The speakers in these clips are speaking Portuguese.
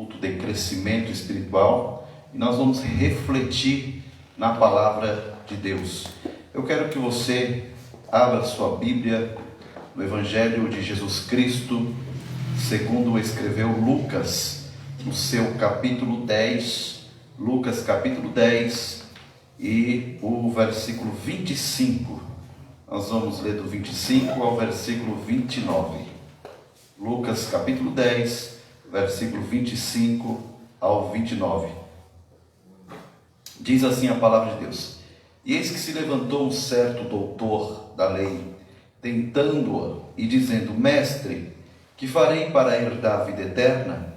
culto de crescimento espiritual, e nós vamos refletir na palavra de Deus. Eu quero que você abra sua Bíblia no Evangelho de Jesus Cristo, segundo escreveu Lucas, no seu capítulo 10, Lucas capítulo 10 e o versículo 25. Nós vamos ler do 25 ao versículo 29. Lucas capítulo 10, versículo 25 ao 29. Diz assim a palavra de Deus: E eis que se levantou um certo doutor da lei, tentando-o e dizendo: Mestre, que farei para herdar a vida eterna?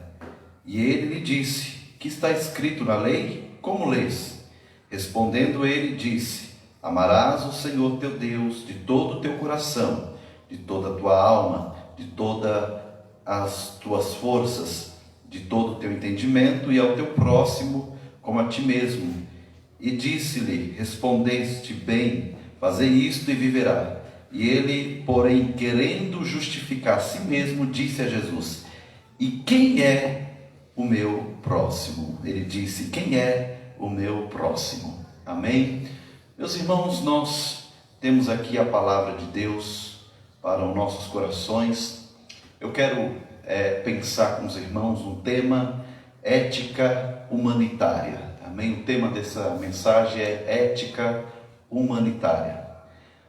E ele lhe disse: Que está escrito na lei? Como lês? Respondendo ele, disse: Amarás o Senhor teu Deus de todo o teu coração, de toda a tua alma, de todas as tuas forças, de todo o teu entendimento, e ao teu próximo como a ti mesmo. E disse-lhe: Respondeste bem, fazei isto e viverá. E ele, porém, querendo justificar a si mesmo, disse a Jesus: E quem é o meu próximo? Ele disse: Quem é o meu próximo? Amém? Meus irmãos, nós temos aqui a palavra de Deus para os nossos corações. Eu quero pensar com os irmãos um tema: ética humanitária. Amém? O tema dessa mensagem é ética humanitária.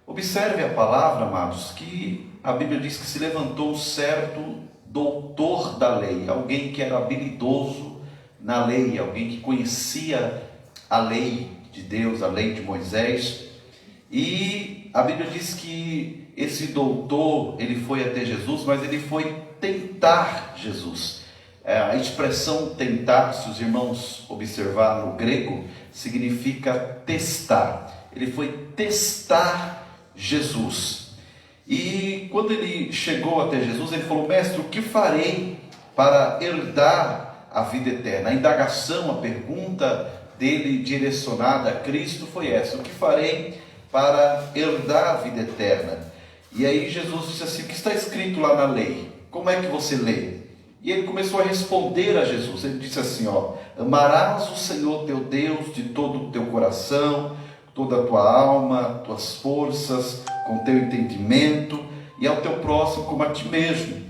Observe a palavra, amados, que a Bíblia diz que se levantou um certo doutor da lei, alguém que era habilidoso na lei, alguém que conhecia a lei de Deus, a lei de Moisés. E a Bíblia diz que esse doutor, ele foi até Jesus, mas ele foi tentar Jesus. A expressão tentar, se os irmãos observar no grego, significa testar. Ele foi testar Jesus. E quando ele chegou até Jesus, ele falou: Mestre, o que farei para herdar a vida eterna? A indagação, a pergunta dele direcionada a Cristo foi essa: o que farei para herdar a vida eterna? E aí Jesus disse assim: o que está escrito lá na lei? Como é que você lê? E ele começou a responder a Jesus. Ele disse assim: amarás o Senhor teu Deus de todo o teu coração, toda a tua alma, tuas forças, com teu entendimento, e ao teu próximo como a ti mesmo.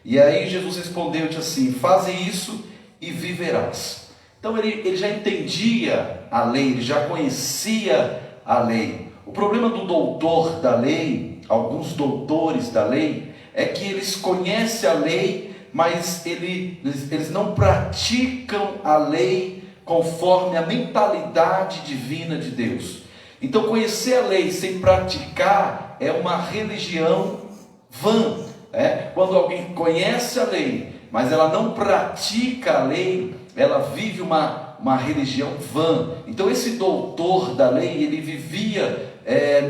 E aí Jesus respondeu e disse assim: faze isso e viverás. Então ele já entendia a lei, ele já conhecia a lei. O problema do doutor da lei, alguns doutores da lei, é que eles conhecem a lei, mas eles não praticam a lei conforme a mentalidade divina de Deus. Então conhecer a lei sem praticar é uma religião vã. Quando alguém conhece a lei, mas ela não pratica a lei, ela vive uma religião vã. Então esse doutor da lei, ele vivia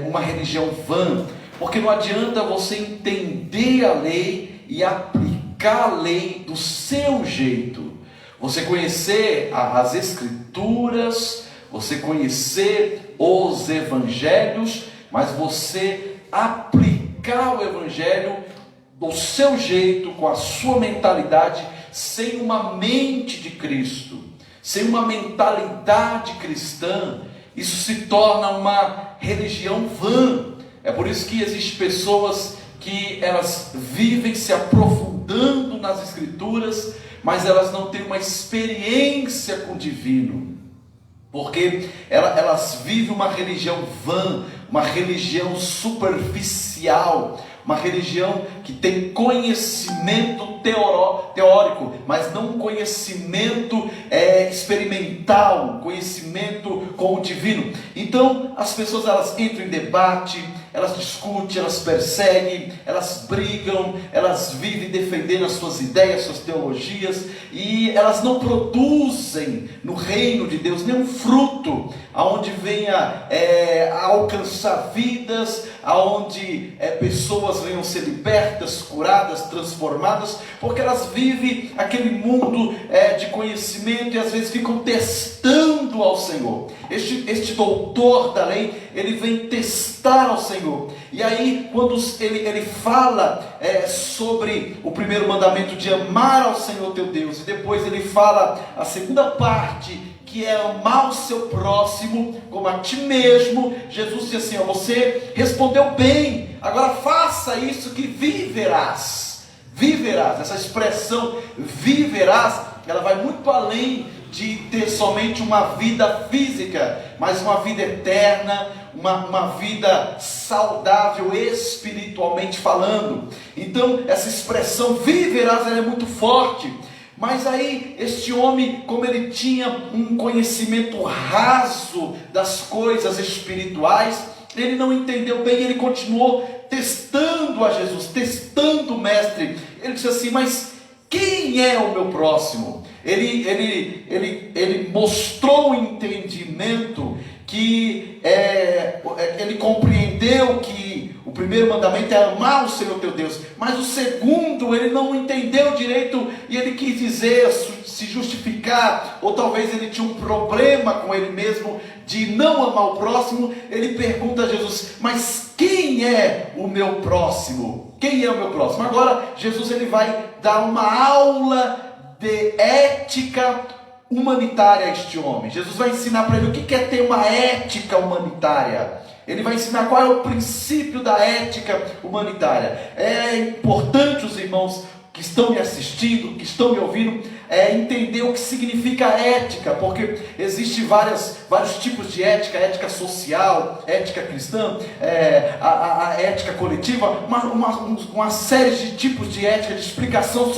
uma religião vã, porque não adianta você entender a lei e aplicar a lei do seu jeito. Você conhecer as escrituras, você conhecer os evangelhos, mas você aplicar o evangelho do seu jeito, com a sua mentalidade, sem uma mente de Cristo, sem uma mentalidade cristã, isso se torna uma religião vã. É por isso que existem pessoas que elas vivem se aprofundando nas escrituras, mas elas não têm uma experiência com o divino, porque elas vivem uma religião vã, uma religião superficial, uma religião que tem conhecimento teórico, mas não conhecimento experimental, conhecimento com o divino. Então as pessoas, elas entram em debate, elas discutem, elas perseguem, elas brigam, elas vivem defendendo as suas ideias, suas teologias, e elas não produzem no reino de Deus nenhum fruto aonde venha a alcançar vidas, aonde pessoas venham ser libertas, curadas, transformadas, porque elas vivem aquele mundo de conhecimento e às vezes ficam testando ao Senhor. Este doutor da lei, ele vem testar ao Senhor. E aí, quando ele fala sobre o primeiro mandamento de amar ao Senhor teu Deus, e depois ele fala a segunda parte, que é amar o seu próximo como a ti mesmo, Jesus diz assim: você respondeu bem, agora faça isso que viverás. Viverás, essa expressão viverás, ela vai muito além de ter somente uma vida física, mas uma vida eterna, uma vida saudável espiritualmente falando. Então essa expressão viverás, ela é muito forte. Mas aí este homem, como ele tinha um conhecimento raso das coisas espirituais, ele não entendeu bem, ele continuou testando a Jesus, testando o mestre. Ele disse assim: mas quem é o meu próximo? Ele mostrou o entendimento que ele compreendeu que o primeiro mandamento é amar o Senhor teu Deus, mas o segundo ele não entendeu direito e ele quis dizer, se justificar, ou talvez ele tinha um problema com ele mesmo de não amar o próximo. Ele pergunta a Jesus: mas quem é o meu próximo? Quem é o meu próximo? Agora Jesus ele vai dar uma aula de ética humanitária a este homem. Jesus vai ensinar para ele o que é ter uma ética humanitária. Ele vai ensinar qual é o princípio da ética humanitária. É importante os irmãos que estão me assistindo, que estão me ouvindo, entender o que significa ética, porque existem vários tipos de ética: ética social, ética cristã, a ética coletiva, uma série de tipos de ética, de explicação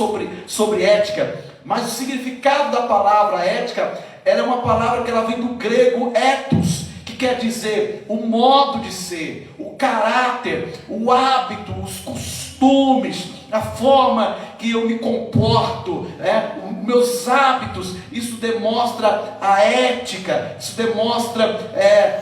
sobre ética. Mas o significado da palavra ética, ela é uma palavra que ela vem do grego ethos, que quer dizer o modo de ser, o caráter, o hábito, os costumes, a forma que eu me comporto, os meus hábitos. Isso demonstra a ética, isso demonstra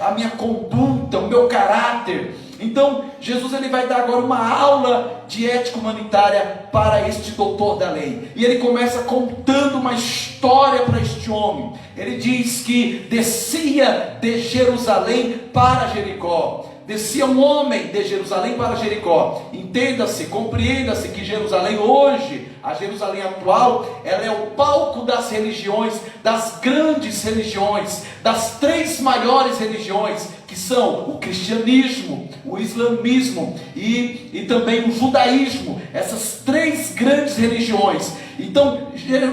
a minha conduta, o meu caráter. Então Jesus ele vai dar agora uma aula de ética humanitária para este doutor da lei, e ele começa contando uma história para este homem. Ele diz que descia de Jerusalém para Jericó. Descia um homem de Jerusalém para Jericó. Entenda-se, compreenda-se que Jerusalém hoje, a Jerusalém atual, ela é o palco das religiões, das grandes religiões, das três maiores religiões, que são o cristianismo, o islamismo e também o judaísmo. Essas três grandes religiões. Então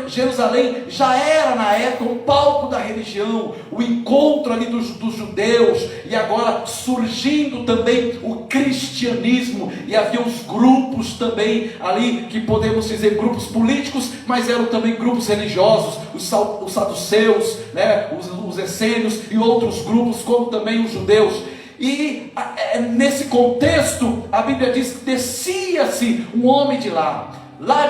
Jerusalém já era na época um palco da religião, o encontro ali dos judeus, e agora surgindo também o cristianismo, e havia os grupos também ali, que podemos dizer grupos políticos, mas eram também grupos religiosos, os saduceus, os essênios e outros grupos, como também os judeus. E nesse contexto a Bíblia diz que descia-se um homem de lá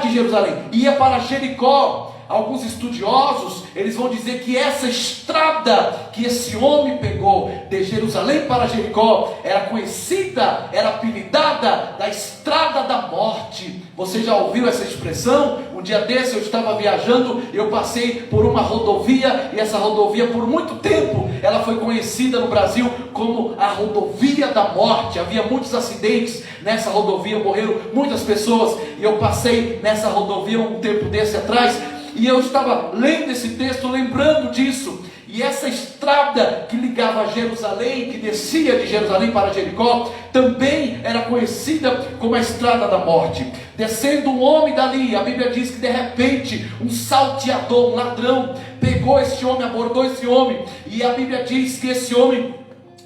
de Jerusalém, ia para Jericó. Alguns estudiosos, eles vão dizer que essa estrada que esse homem pegou de Jerusalém para Jericó era conhecida, era apelidada da estrada da morte. Você já ouviu essa expressão? Um dia desse eu estava viajando, eu passei por uma rodovia, e essa rodovia por muito tempo, ela foi conhecida no Brasil como a rodovia da morte. Havia muitos acidentes nessa rodovia, morreram muitas pessoas, e eu passei nessa rodovia um tempo desse atrás, e eu estava lendo esse texto, lembrando disso. E essa estrada que ligava a Jerusalém, que descia de Jerusalém para Jericó, também era conhecida como a estrada da morte. Descendo um homem dali, a Bíblia diz que de repente um salteador, um ladrão, pegou esse homem, abordou esse homem, e a Bíblia diz que esse homem,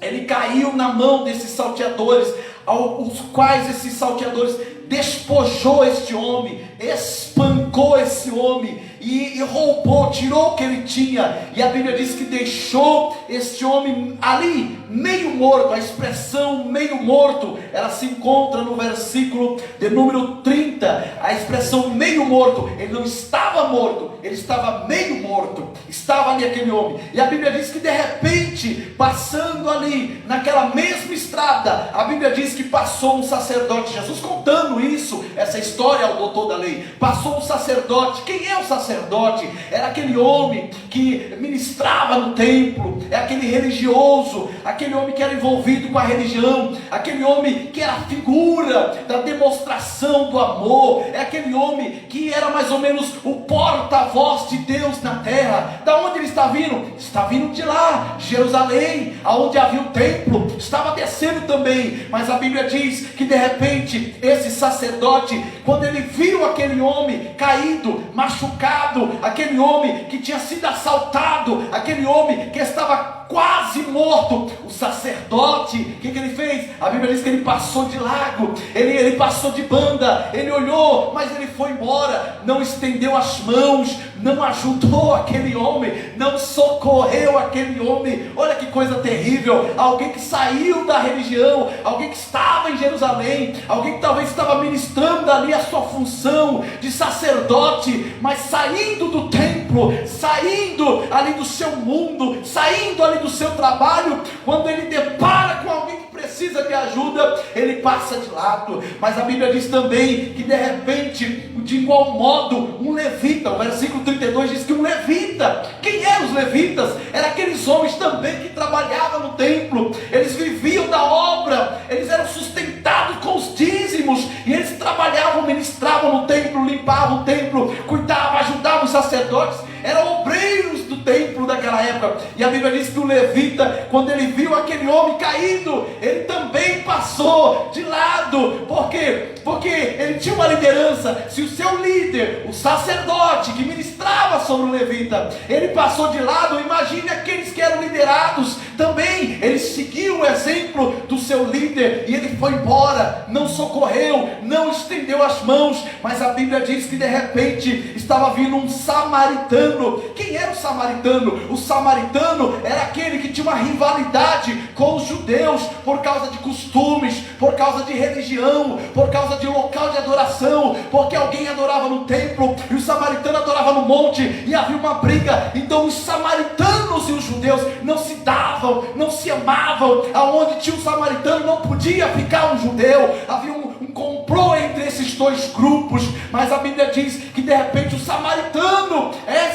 ele caiu na mão desses salteadores, aos quais esses salteadores despojou este homem, espancou esse homem, e roubou, tirou o que ele tinha, e a Bíblia diz que deixou este homem ali, meio morto. A expressão meio morto, ela se encontra no versículo de número 30, a expressão meio morto. Ele não estava morto, ele estava meio morto, estava ali aquele homem, e a Bíblia diz que de repente, passando ali, naquela mesma estrada, a Bíblia diz que passou um sacerdote. Jesus contando isso, essa história ao doutor da lei, passou um sacerdote. Quem é o sacerdote? Era aquele homem que ministrava no templo, é aquele religioso, aquele homem que era envolvido com a religião, aquele homem que era a figura da demonstração do amor, é aquele homem que era mais ou menos o porta-voz de Deus na terra. Da onde ele está vindo? Está vindo de lá, Jerusalém, aonde havia o templo, estava descendo também. Mas a Bíblia diz que de repente esse sacerdote, quando ele viu aquele homem caído, machucado, aquele homem que tinha sido assaltado, aquele homem que estava quase morto, o sacerdote, o que ele fez? A Bíblia diz que ele passou de largo, ele passou de banda, ele olhou, mas ele foi embora, não estendeu as mãos, não ajudou aquele homem, não socorreu aquele homem. Olha que coisa terrível. Alguém que saiu da religião, alguém que estava em Jerusalém, alguém que talvez estava ministrando ali a sua função de sacerdote, mas saindo do templo, saindo ali do seu mundo, saindo ali do seu trabalho, quando ele depara com alguém que precisa de ajuda, ele passa de lado. Mas a Bíblia diz também que de repente, de igual modo, um levita, o versículo 32 diz que um levita, quem eram os levitas? Eram aqueles homens também que trabalhavam no templo, eles viviam da obra, eles eram sustentados com os dízimos, e eles trabalhavam, ministravam no templo, limpavam o templo, cuidavam, ajudavam os sacerdotes, eram obreiros do templo daquela época. E a Bíblia diz que o levita, quando ele viu aquele homem caído, ele também passou de lado. Por quê? Porque ele tinha uma liderança. Se o seu líder, o sacerdote que ministrava sobre o levita, ele passou de lado, imagine aqueles que eram liderados também. Ele seguiu o exemplo do seu líder e ele foi embora, não socorreu, não estendeu as mãos. Mas a Bíblia diz que de repente estava vindo um samaritano. Quem era o samaritano? O samaritano era aquele que tinha uma rivalidade com os judeus por causa de costumes, por causa de religião, por causa de local de adoração, porque alguém adorava no templo e o samaritano adorava no monte, e havia uma briga. Então os samaritanos e os judeus não se davam, não se amavam. Aonde tinha um samaritano não podia ficar um judeu, havia um complô entre esses dois grupos. Mas a Bíblia diz que de repente o samaritano,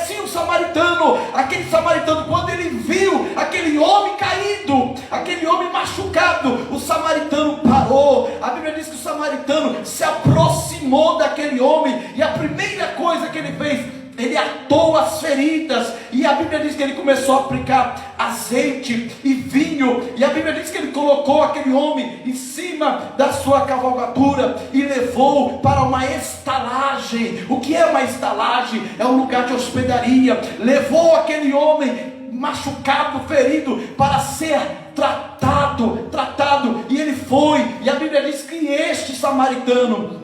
sim, o samaritano, aquele samaritano, quando ele viu aquele homem caído, aquele homem machucado, o samaritano parou. A Bíblia diz que o samaritano se aproximou daquele homem, e a primeira coisa que ele fez, ele atou as feridas, e a Bíblia diz que ele começou a aplicar azeite e vinho, e a Bíblia diz que ele colocou aquele homem em cima da sua cavalgadura e levou para uma estalagem. O que é uma estalagem? É um lugar de hospedaria. Levou aquele homem machucado, ferido, para ser tratado, e ele foi. E a Bíblia diz que este samaritano,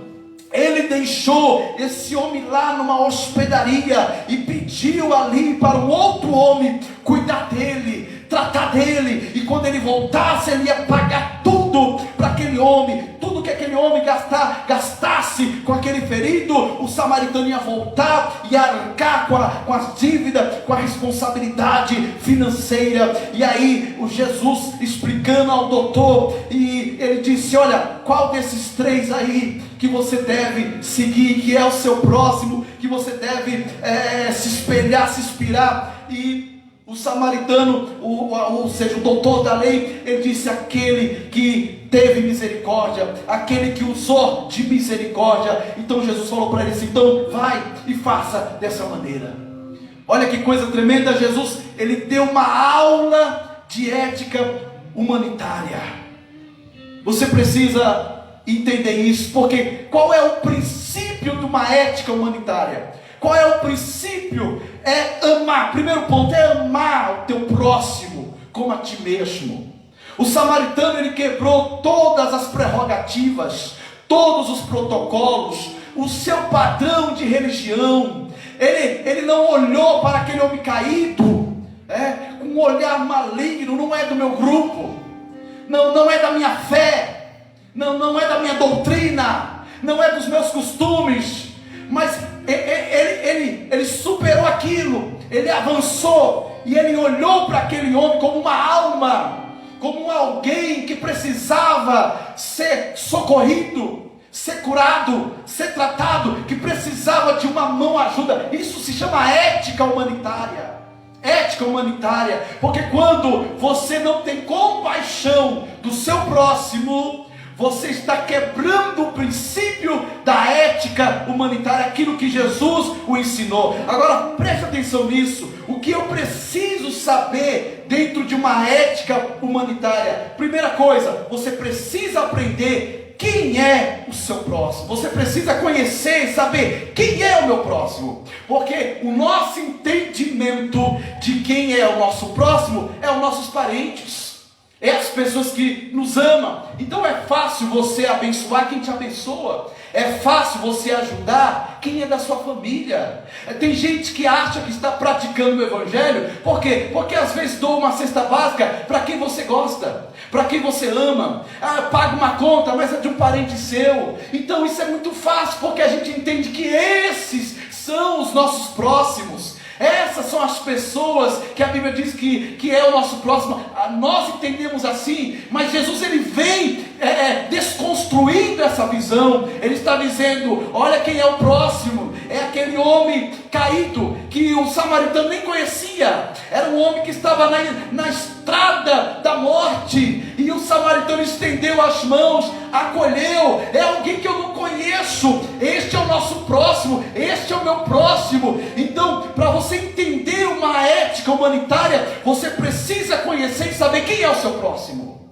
ele deixou esse homem lá numa hospedaria e pediu ali para um outro homem cuidar dele, tratar dele, e quando ele voltasse, ele ia pagar tudo para aquele homem, tudo que aquele homem gastasse com aquele ferido, o samaritano ia voltar e arcar com as dívidas, com a responsabilidade financeira. E aí o Jesus explicando ao doutor, e ele disse: olha, qual desses três aí que você deve seguir, que é o seu próximo, que você deve se espelhar, se inspirar? E o samaritano, ou seja, o doutor da lei, ele disse: aquele que teve misericórdia, aquele que usou de misericórdia. Então Jesus falou para ele assim: então vai e faça dessa maneira. Olha que coisa tremenda. Jesus, ele deu uma aula de ética humanitária. Você precisa entender isso, porque qual é o princípio de uma ética humanitária? Qual é o princípio? É amar. Primeiro ponto é amar o teu próximo como a ti mesmo. O samaritano, ele quebrou todas as prerrogativas, todos os protocolos, o seu padrão de religião. ele não olhou para aquele homem caído, com um olhar maligno. Não é do meu grupo, não é da minha fé, não é da minha doutrina, não é dos meus costumes, mas ele superou aquilo, ele avançou, e ele olhou para aquele homem como uma alma, como alguém que precisava ser socorrido, ser curado, ser tratado, que precisava de uma mão ajuda. Isso se chama ética humanitária. Ética humanitária, porque quando você não tem compaixão do seu próximo, você está quebrando o princípio da ética humanitária, aquilo que Jesus o ensinou. Agora preste atenção nisso. O que eu preciso saber dentro de uma ética humanitária? Primeira coisa, você precisa aprender quem é o seu próximo. Você precisa conhecer e saber quem é o meu próximo, porque o nosso entendimento de quem é o nosso próximo é os nossos parentes, é as pessoas que nos amam. Então é fácil você abençoar quem te abençoa, é fácil você ajudar quem é da sua família. Tem gente que acha que está praticando o evangelho, por quê? Porque às vezes dou uma cesta básica para quem você gosta, para quem você ama. Paga uma conta, mas é de um parente seu. Então isso é muito fácil, porque a gente entende que esses são os nossos próximos. Essas são as pessoas que a Bíblia diz que é o nosso próximo. Nós entendemos assim, mas Jesus ele vem desconstruindo essa visão. Ele está dizendo: olha quem é o próximo. É aquele homem caído que o samaritano nem conhecia. Era um homem que estava na estrada da morte, e o samaritano estendeu as mãos, acolheu. É alguém que eu não conheço. Este é o nosso próximo, este é o meu próximo. Então, para você entender uma ética humanitária, você precisa conhecer e saber quem é o seu próximo,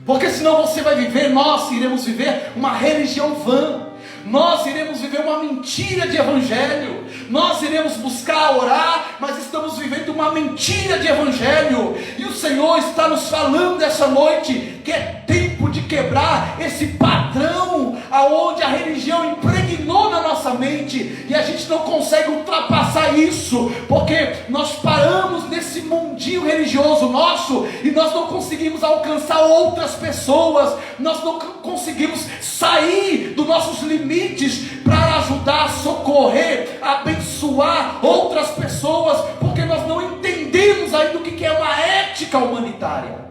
porque senão você vai viver, nós iremos viver uma religião vã. Nós iremos viver uma mentira de evangelho. Nós iremos buscar orar, mas estamos vivendo uma mentira de evangelho. E o Senhor está nos falando essa noite que é tempo de quebrar esse padrão aonde a religião impregnou na nossa mente, e a gente não consegue ultrapassar isso, porque nós paramos nesse mundinho religioso nosso e nós não conseguimos alcançar outras pessoas. Nós não conseguimos sair dos nossos limites para ajudar, socorrer, abençoar outras pessoas, porque nós não entendemos ainda o que é uma ética humanitária.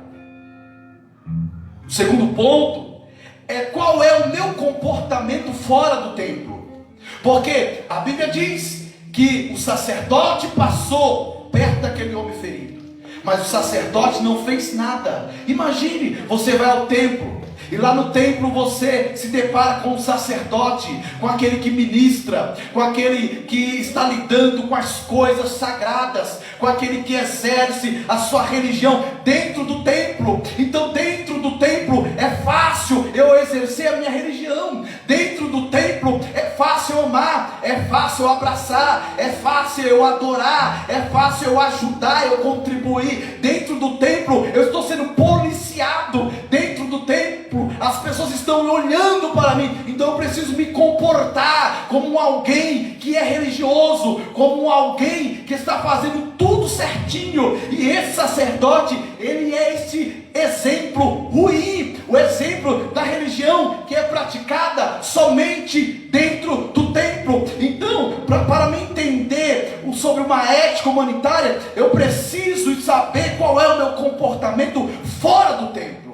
O segundo ponto é qual é o meu comportamento fora do templo, porque a Bíblia diz que o sacerdote passou perto daquele homem ferido, mas o sacerdote não fez nada. Imagine, você vai ao templo, e lá no templo você se depara com o sacerdote, com aquele que ministra, com aquele que está lidando com as coisas sagradas, com aquele que exerce a sua religião dentro do templo. Então dentro do templo é fácil eu exercer a minha religião. Dentro do templo é fácil eu amar, é fácil eu abraçar, é fácil eu adorar, é fácil eu ajudar, eu contribuir. Dentro do templo eu estou sendo policiado. Dentro do templo as pessoas estão olhando para mim, então eu preciso me comportar como alguém que é religioso, como alguém que está fazendo tudo certinho. E esse sacerdote, ele é esse exemplo ruim, o exemplo da religião que é praticada somente dentro do templo. Então, para me entender sobre uma ética humanitária, eu preciso saber qual é o meu comportamento fora do templo.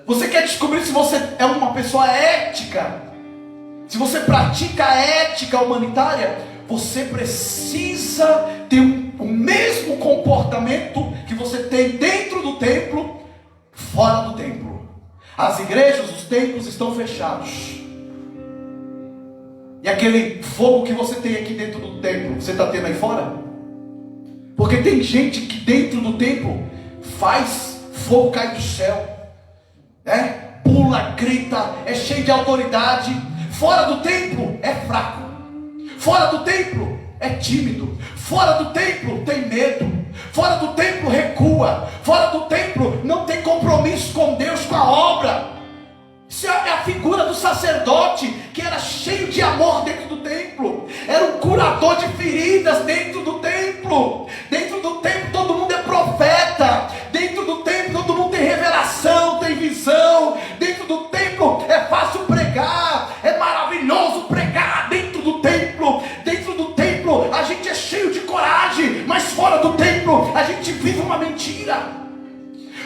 Você quer descobrir se você é uma pessoa ética, se você pratica a ética humanitária? Você precisa ter o mesmo comportamento que você tem dentro do templo, fora do templo. As igrejas, os templos estão fechados, e aquele fogo que você tem aqui dentro do templo, você está tendo aí fora? Porque tem gente que dentro do templo faz fogo cair do céu, pula, grita, é cheio de autoridade. Fora do templo é fraco, fora do templo é tímido, fora do templo tem medo, fora do templo recua, fora do templo não tem compromisso com Deus, com a obra. Isso é a figura do sacerdote, que era cheio de amor dentro do templo, era um curador curador de feridas dentro do templo. Dentro do templo todo mundo é profeta. Dentro do templo todo mundo tem revelação, tem visão. Dentro do templo é fácil pregar, é maravilhoso pregar dentro do templo. Dentro do templo a gente é cheio de coragem, mas fora do templo a gente vive uma mentira.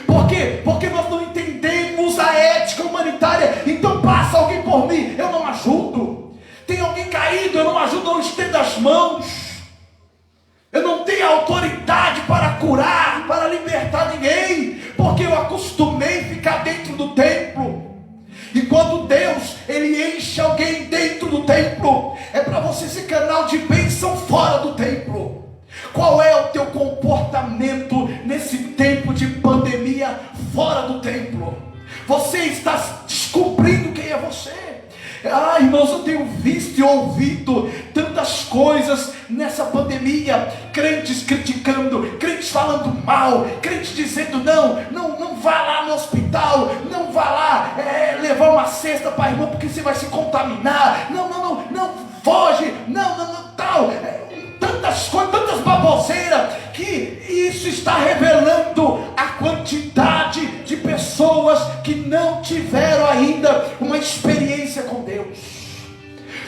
Por quê? Porque nós não entendemos a ética humanitária. Então passa alguém por mim, eu não ajudo. Tem alguém caído, eu não ajudo, eu não estendo as mãos. Eu não tenho autoridade para curar, para libertar ninguém, porque eu acostumei ficar dentro do templo. E quando Deus, Ele enche alguém dentro do templo, é para você ser canal de bênção fora do templo. Qual é o teu comportamento nesse tempo de pandemia fora do templo? Você está descobrindo quem é você. Irmãos, eu tenho visto e ouvido tantas coisas nessa pandemia. Crentes criticando, crentes falando mal, crentes dizendo não vá lá no hospital, não vá lá levar uma cesta para irmão porque você vai se contaminar. Não, foge, tal. Tantas coisas, tantas baboseiras, que isso está revelando a quantidade de pessoas que não tiveram ainda uma experiência com Deus,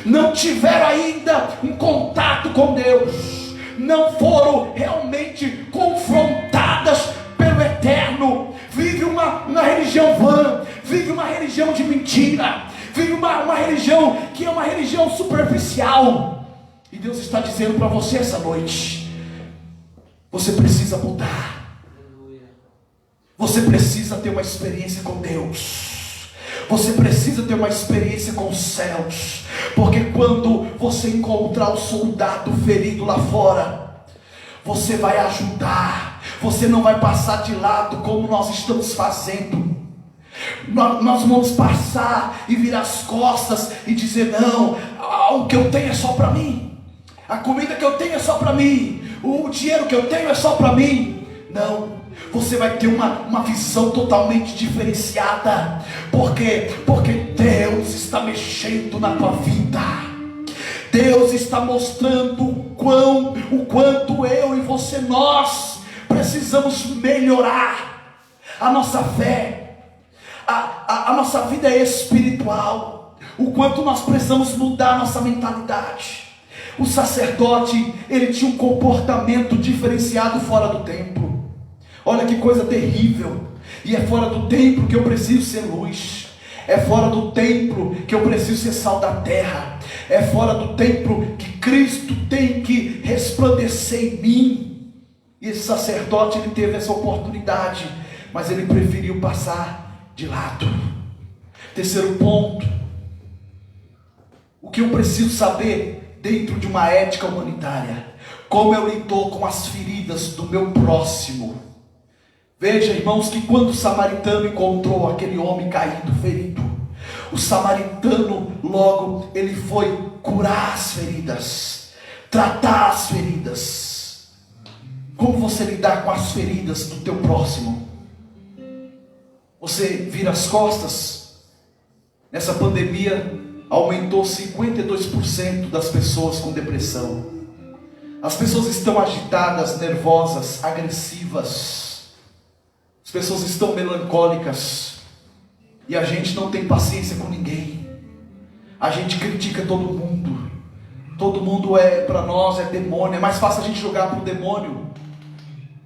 não tiveram ainda um contato com Deus, não foram realmente confrontadas pelo Eterno. Vive uma religião vã, vive uma religião de mentira, vive uma religião que é uma religião superficial. E Deus está dizendo para você essa noite: você precisa mudar. Você precisa ter uma experiência com Deus. Você precisa ter uma experiência com os céus. Porque quando você encontrar o soldado ferido lá fora, você vai ajudar. Você não vai passar de lado como nós estamos fazendo. Nós vamos passar e virar as costas e dizer: não, o que eu tenho é só para mim. A comida que eu tenho é só para mim. O dinheiro que eu tenho é só para mim. Não, você vai ter uma visão totalmente diferenciada. Por quê? Porque Deus está mexendo na tua vida. Deus está mostrando o quanto eu e você, nós precisamos melhorar a nossa fé. A nossa vida é espiritual. O quanto nós precisamos mudar a nossa mentalidade. O sacerdote, ele tinha um comportamento diferenciado fora do templo. Olha que coisa terrível. E é fora do templo que eu preciso ser luz. É fora do templo que eu preciso ser sal da terra. É fora do templo que Cristo tem que resplandecer em mim. E esse sacerdote, ele teve essa oportunidade, mas ele preferiu passar de lado. Terceiro ponto: o que eu preciso saber dentro de uma ética humanitária: como eu lido com as feridas do meu próximo. Veja, irmãos, que quando o samaritano encontrou aquele homem caído, ferido, o samaritano logo ele foi curar as feridas, tratar as feridas. Como você lidar com as feridas do teu próximo? Você vira as costas? Nessa pandemia aumentou 52% das pessoas com depressão. As pessoas estão agitadas, nervosas, agressivas. As pessoas estão melancólicas. E a gente não tem paciência com ninguém. A gente critica todo mundo. Todo mundo para nós é demônio. É mais fácil a gente jogar para o demônio,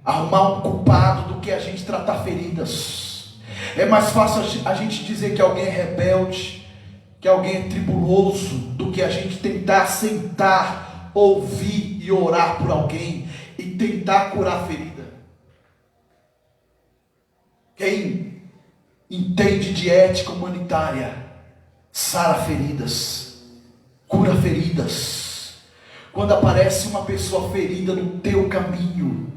arrumar um culpado, do que a gente tratar feridas. É mais fácil a gente dizer que alguém é rebelde, que alguém é tribuloso, do que a gente tentar sentar, ouvir e orar por alguém e tentar curar a ferida. Quem entende de ética humanitária sara feridas, cura feridas. Quando aparece uma pessoa ferida no teu caminho,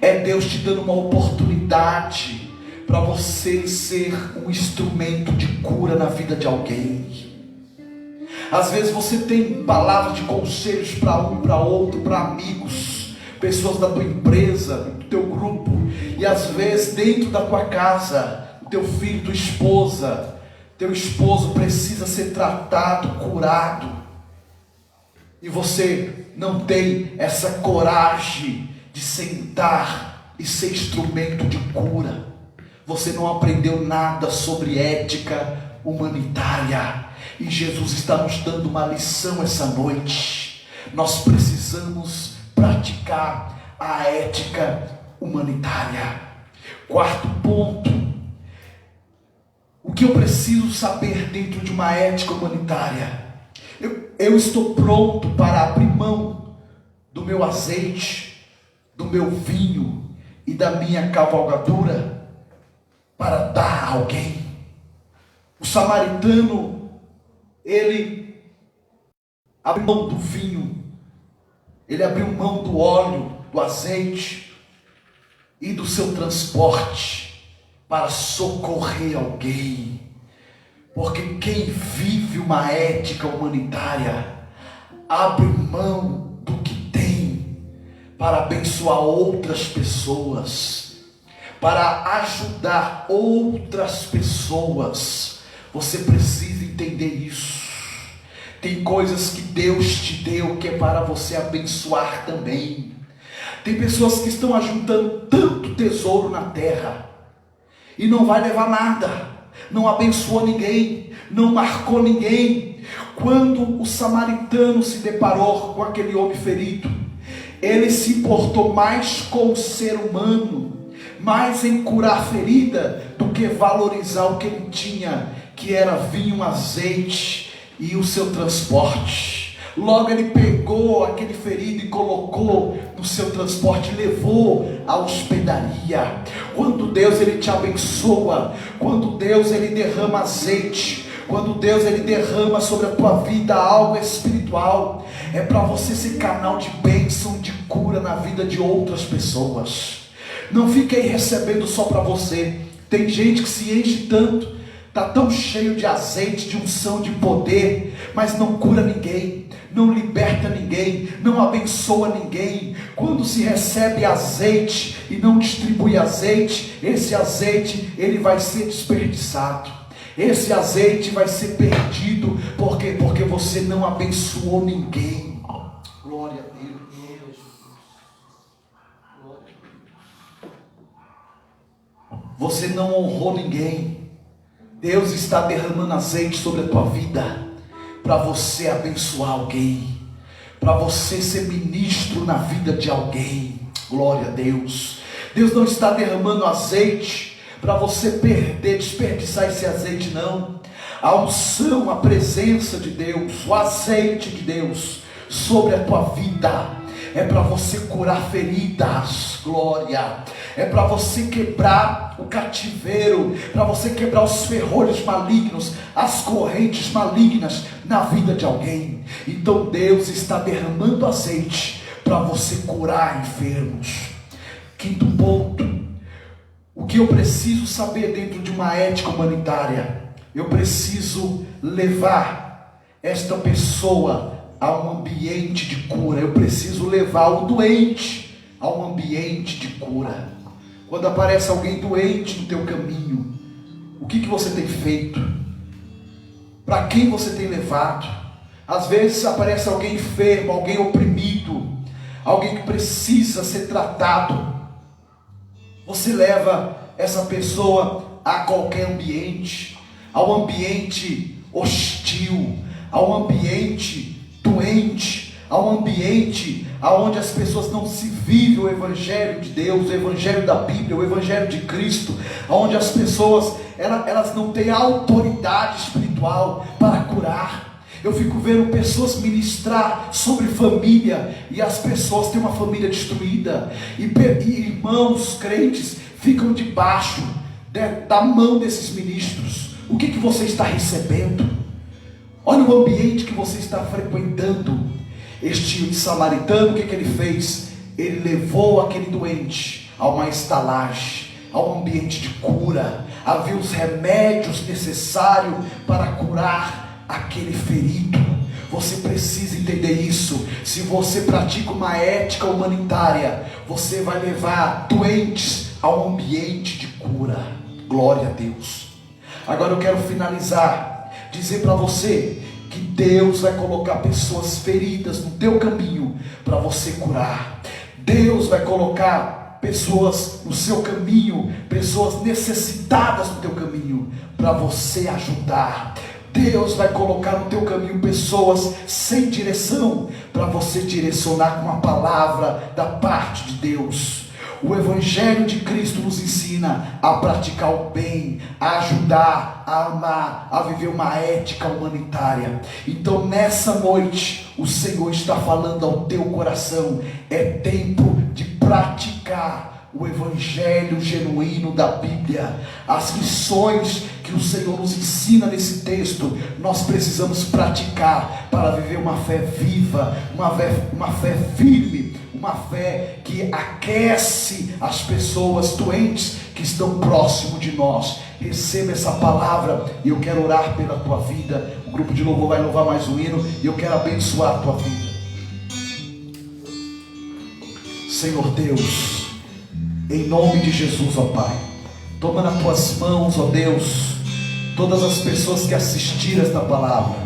é Deus te dando uma oportunidade para você ser um instrumento de cura na vida de alguém. Às vezes você tem palavras de conselhos para um, para outro, para amigos, pessoas da tua empresa, do teu grupo, e às vezes dentro da tua casa, o teu filho, tua esposa, teu esposo precisa ser tratado, curado. e você não tem essa coragem de sentar e ser instrumento de cura. Você não aprendeu nada sobre ética humanitária. E Jesus está nos dando uma lição essa noite. Nós precisamos praticar a ética humanitária. Quarto ponto: o que eu preciso saber dentro de uma ética humanitária? Eu estou pronto para abrir mão do meu azeite, do meu vinho e da minha cavalgadura para dar a alguém. O samaritano, ele abriu mão do vinho, ele abriu mão do óleo, do azeite e do seu transporte para socorrer alguém. Porque quem vive uma ética humanitária abre mão do que tem para abençoar outras pessoas, para ajudar outras pessoas. Você precisa entender isso. Tem coisas que Deus te deu que é para você abençoar também. Tem pessoas que estão ajuntando tanto tesouro na terra e não vai levar nada, não abençoou ninguém, não marcou ninguém. Quando o samaritano se deparou com aquele homem ferido, ele se importou mais com o ser humano, mais em curar a ferida, do que valorizar o que ele tinha, que era vinho, azeite e o seu transporte. Logo ele pegou aquele ferido e colocou no seu transporte, levou à hospedaria. Quando Deus ele te abençoa, quando Deus ele derrama azeite, quando Deus ele derrama sobre a tua vida algo espiritual, é para você ser canal de bênção, de cura na vida de outras pessoas. Não fique aí recebendo só para você. Tem gente que se enche tanto, está tão cheio de azeite, de unção, de poder, mas não cura ninguém, não liberta ninguém, não abençoa ninguém. Quando se recebe azeite e não distribui azeite, esse azeite ele vai ser desperdiçado, esse azeite vai ser perdido. Por quê? Porque você não abençoou ninguém. Glória a Deus. Você não honrou ninguém. Deus está derramando azeite sobre a tua vida para você abençoar alguém, para você ser ministro na vida de alguém. Glória a Deus. Deus não está derramando azeite para você perder, desperdiçar esse azeite, não. A unção, a presença de Deus, o azeite de Deus sobre a tua vida é para você curar feridas. Glória. É para você quebrar o cativeiro, para você quebrar os ferrolhos malignos, as correntes malignas na vida de alguém. Então Deus está derramando azeite para você curar enfermos. Quinto ponto: o que eu preciso saber dentro de uma ética humanitária? Eu preciso levar esta pessoa a um ambiente de cura. Eu preciso levar o doente a um ambiente de cura. Quando aparece alguém doente no teu caminho, o que você tem feito? Para quem você tem levado? Às vezes aparece alguém enfermo, alguém oprimido, alguém que precisa ser tratado. Você leva essa pessoa a qualquer ambiente, ao ambiente hostil, ao ambiente doente, ao ambiente aonde as pessoas não se vivem o Evangelho de Deus, o Evangelho da Bíblia, o Evangelho de Cristo, aonde as pessoas elas não têm autoridade espiritual para curar. Eu fico vendo pessoas ministrar sobre família e as pessoas têm uma família destruída, e irmãos crentes ficam debaixo da mão desses ministros. O que você está recebendo? Olha o ambiente que você está frequentando. Este samaritano, o que ele fez? Ele levou aquele doente a uma estalagem, a um ambiente de cura. Havia os remédios necessários para curar aquele ferido. Você precisa entender isso. Se você pratica uma ética humanitária, você vai levar doentes a um ambiente de cura. Glória a Deus. Agora eu quero finalizar, dizer para você que que Deus vai colocar pessoas feridas no teu caminho para você curar. Deus vai colocar pessoas no seu caminho, pessoas necessitadas no teu caminho para você ajudar. Deus vai colocar no teu caminho pessoas sem direção para você direcionar com a palavra da parte de Deus. O Evangelho de Cristo nos ensina a praticar o bem, a ajudar, a amar, a viver uma ética humanitária. Então nessa noite o Senhor está falando ao teu coração: é tempo de praticar o Evangelho genuíno da Bíblia. As lições que o Senhor nos ensina nesse texto, nós precisamos praticar para viver uma fé viva, uma fé firme, uma fé que aquece as pessoas doentes que estão próximo de nós. Receba essa palavra e eu quero orar pela tua vida. O grupo de louvor vai louvar mais um hino e eu quero abençoar a tua vida. Senhor Deus, em nome de Jesus, ó Pai, toma nas tuas mãos, ó Deus, todas as pessoas que assistiram esta palavra.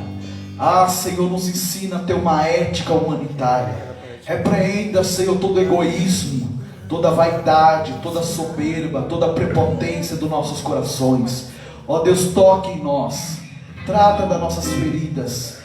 Senhor, nos ensina a ter uma ética humanitária. Repreenda, Senhor, todo egoísmo, toda vaidade, toda soberba, toda prepotência dos nossos corações. Ó Deus, toque em nós, trata das nossas feridas,